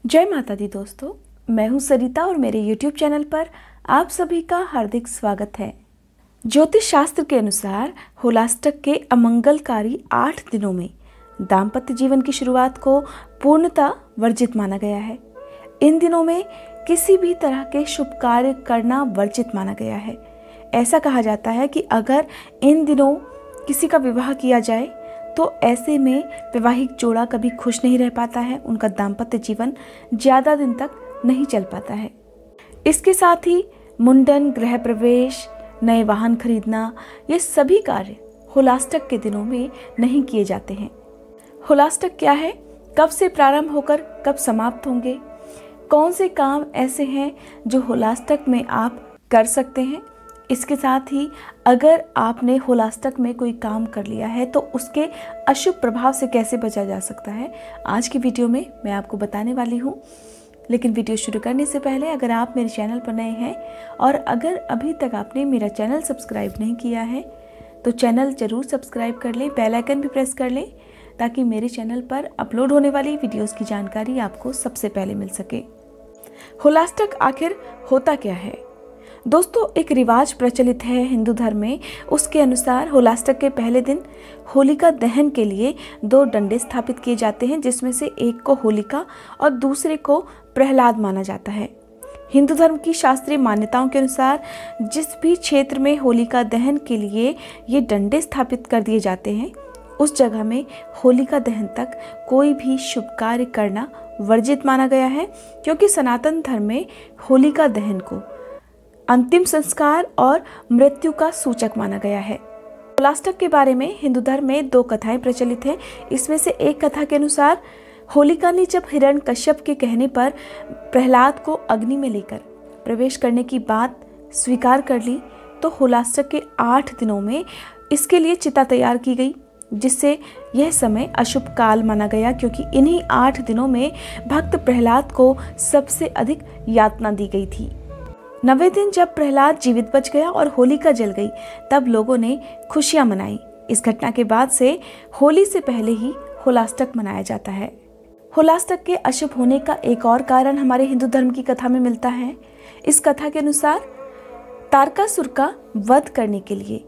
जय माता दी दोस्तों, मैं हूं सरिता और मेरे YouTube चैनल पर आप सभी का हार्दिक स्वागत है। ज्योतिष शास्त्र के अनुसार होलाष्टक के अमंगलकारी 8 दिनों में दाम्पत्य जीवन की शुरुआत को पूर्णतः वर्जित माना गया है। इन दिनों में किसी भी तरह के शुभ कार्य करना वर्जित माना गया है। ऐसा कहा जाता है कि अगर इन दिनों किसी का विवाह किया जाए तो ऐसे में वैवाहिक जोड़ा कभी खुश नहीं रह पाता है, उनका दाम्पत्य जीवन ज़्यादा दिन तक नहीं चल पाता है। इसके साथ ही मुंडन, गृह प्रवेश, नए वाहन खरीदना, ये सभी कार्य होलाष्टक के दिनों में नहीं किए जाते हैं। होलाष्टक क्या है, कब से प्रारंभ होकर कब समाप्त होंगे, कौन से काम ऐसे हैं जो होलाष्टक में आप कर सकते हैं। इसके साथ ही अगर आपने होलाष्टक में कोई काम कर लिया है तो उसके अशुभ प्रभाव से कैसे बचा जा सकता है, आज की वीडियो में मैं आपको बताने वाली हूँ। लेकिन वीडियो शुरू करने से पहले अगर आप मेरे चैनल पर नए हैं और अगर अभी तक आपने मेरा चैनल सब्सक्राइब नहीं किया है तो चैनल ज़रूर सब्सक्राइब कर लें, बेल आइकन भी प्रेस कर लें ताकि मेरे चैनल पर अपलोड होने वाली वीडियोज़ की जानकारी आपको सबसे पहले मिल सके। होलाष्टक आखिर होता क्या है दोस्तों, एक रिवाज प्रचलित है हिंदू धर्म में। उसके अनुसार होलाष्टक के पहले दिन होलिका दहन के लिए 2 डंडे स्थापित किए जाते हैं, जिसमें से एक को होलिका और दूसरे को प्रहलाद माना जाता है। हिंदू धर्म की शास्त्रीय मान्यताओं के अनुसार जिस भी क्षेत्र में होलिका दहन के लिए ये डंडे स्थापित कर दिए जाते हैं उस जगह में होलिका दहन तक कोई भी शुभ कार्य करना वर्जित माना गया है, क्योंकि सनातन धर्म में होलिका दहन को अंतिम संस्कार और मृत्यु का सूचक माना गया है। होलाष्टक के बारे में हिंदू धर्म में 2 कथाएं प्रचलित हैं। इसमें से एक कथा के अनुसार होलिका ने जब हिरण्यकश्यप के कहने पर प्रहलाद को अग्नि में लेकर प्रवेश करने की बात स्वीकार कर ली तो होलाष्टक के 8 दिनों में इसके लिए चिता तैयार की गई, जिससे यह समय अशुभ काल माना गया, क्योंकि इन्हीं 8 दिनों में भक्त प्रहलाद को सबसे अधिक यातना दी गई थी। 9वें दिन जब प्रहलाद जीवित बच गया और होलिका जल गई तब लोगों ने खुशियां मनाई। इस घटना के बाद से होली से पहले ही होलाष्टक मनाया जाता है। होलाष्टक के अशुभ होने का एक और कारण हमारे हिंदू धर्म की कथा में मिलता है। इस कथा के अनुसार तारकासुर का वध करने के लिए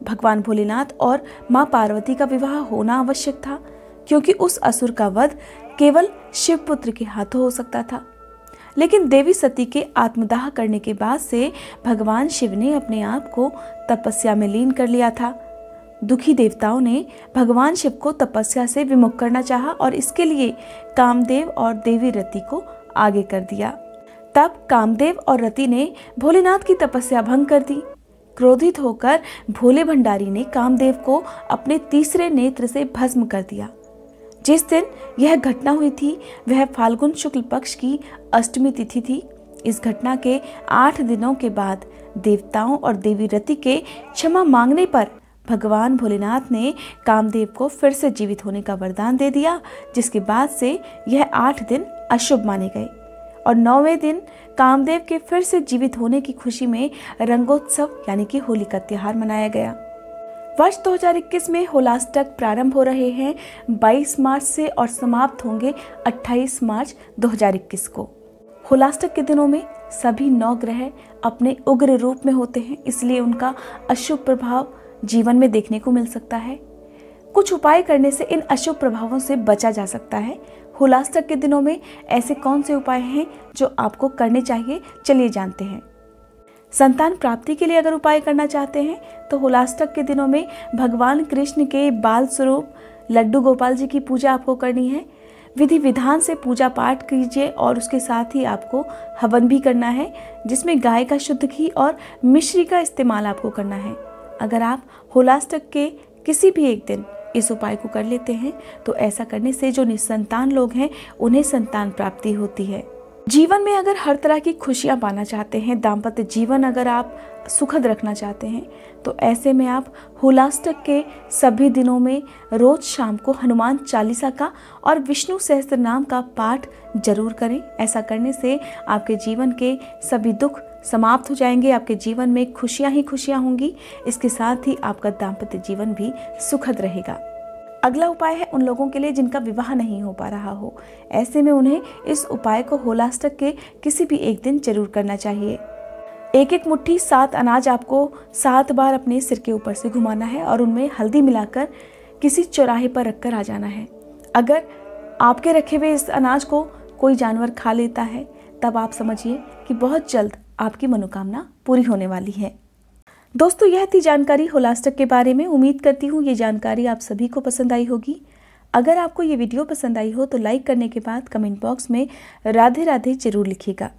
भगवान भोलेनाथ और माँ पार्वती का विवाह होना आवश्यक था, क्योंकि उस असुर का वध केवल शिवपुत्र के हाथों हो सकता था। लेकिन देवी सती के आत्मदाह करने के बाद से भगवान शिव ने अपने आप को तपस्या में लीन कर लिया था। दुखी देवताओं ने भगवान शिव को तपस्या से विमुख करना चाहा और इसके लिए कामदेव और देवी रति को आगे कर दिया। तब कामदेव और रति ने भोलेनाथ की तपस्या भंग कर दी। क्रोधित होकर भोले भंडारी ने कामदेव को अपने तीसरे नेत्र से भस्म कर दिया। जिस दिन यह घटना हुई थी वह फाल्गुन शुक्ल पक्ष की अष्टमी तिथि थी। इस घटना के 8 दिनों के बाद देवताओं और देवी रति के क्षमा मांगने पर भगवान भोलेनाथ ने कामदेव को फिर से जीवित होने का वरदान दे दिया, जिसके बाद से यह 8 दिन अशुभ माने गए और 9वें दिन कामदेव के फिर से जीवित होने की खुशी में रंगोत्सव यानी कि होली का त्योहार मनाया गया। वर्ष 2021 में होलाष्टक प्रारंभ हो रहे हैं 22 मार्च से और समाप्त होंगे 28 मार्च 2021 को। होलाष्टक के दिनों में सभी 9 ग्रह अपने उग्र रूप में होते हैं, इसलिए उनका अशुभ प्रभाव जीवन में देखने को मिल सकता है। कुछ उपाय करने से इन अशुभ प्रभावों से बचा जा सकता है। होलाष्टक के दिनों में ऐसे कौन से उपाय हैं जो आपको करने चाहिए, चलिए जानते हैं। संतान प्राप्ति के लिए अगर उपाय करना चाहते हैं तो होलाष्टक के दिनों में भगवान कृष्ण के बाल स्वरूप लड्डू गोपाल जी की पूजा आपको करनी है। विधि विधान से पूजा पाठ कीजिए और उसके साथ ही आपको हवन भी करना है, जिसमें गाय का शुद्ध घी और मिश्री का इस्तेमाल आपको करना है। अगर आप होलाष्टक के किसी भी एक दिन इस उपाय को कर लेते हैं तो ऐसा करने से जो निसंतान लोग हैं उन्हें संतान प्राप्ति होती है। जीवन में अगर हर तरह की खुशियां पाना चाहते हैं, दाम्पत्य जीवन अगर आप सुखद रखना चाहते हैं तो ऐसे में आप होलाष्टक के सभी दिनों में रोज शाम को हनुमान चालीसा का और विष्णु सहस्त्र नाम का पाठ जरूर करें। ऐसा करने से आपके जीवन के सभी दुख समाप्त हो जाएंगे, आपके जीवन में खुशियां ही खुशियां होंगी। इसके साथ ही आपका दाम्पत्य जीवन भी सुखद रहेगा। अगला उपाय है उन लोगों के लिए जिनका विवाह नहीं हो पा रहा हो। ऐसे में उन्हें इस उपाय को होलाष्टक के किसी भी एक दिन जरूर करना चाहिए। एक एक मुट्ठी 7 अनाज आपको 7 बार अपने सिर के ऊपर से घुमाना है और उनमें हल्दी मिलाकर किसी चौराहे पर रखकर आ जाना है। अगर आपके रखे हुए इस अनाज को कोई जानवर खा लेता है तब आप समझिए कि बहुत जल्द आपकी मनोकामना पूरी होने वाली है। दोस्तों, यह थी जानकारी होलाष्टक के बारे में। उम्मीद करती हूँ ये जानकारी आप सभी को पसंद आई होगी। अगर आपको ये वीडियो पसंद आई हो तो लाइक करने के बाद कमेंट बॉक्स में राधे राधे जरूर लिखिएगा।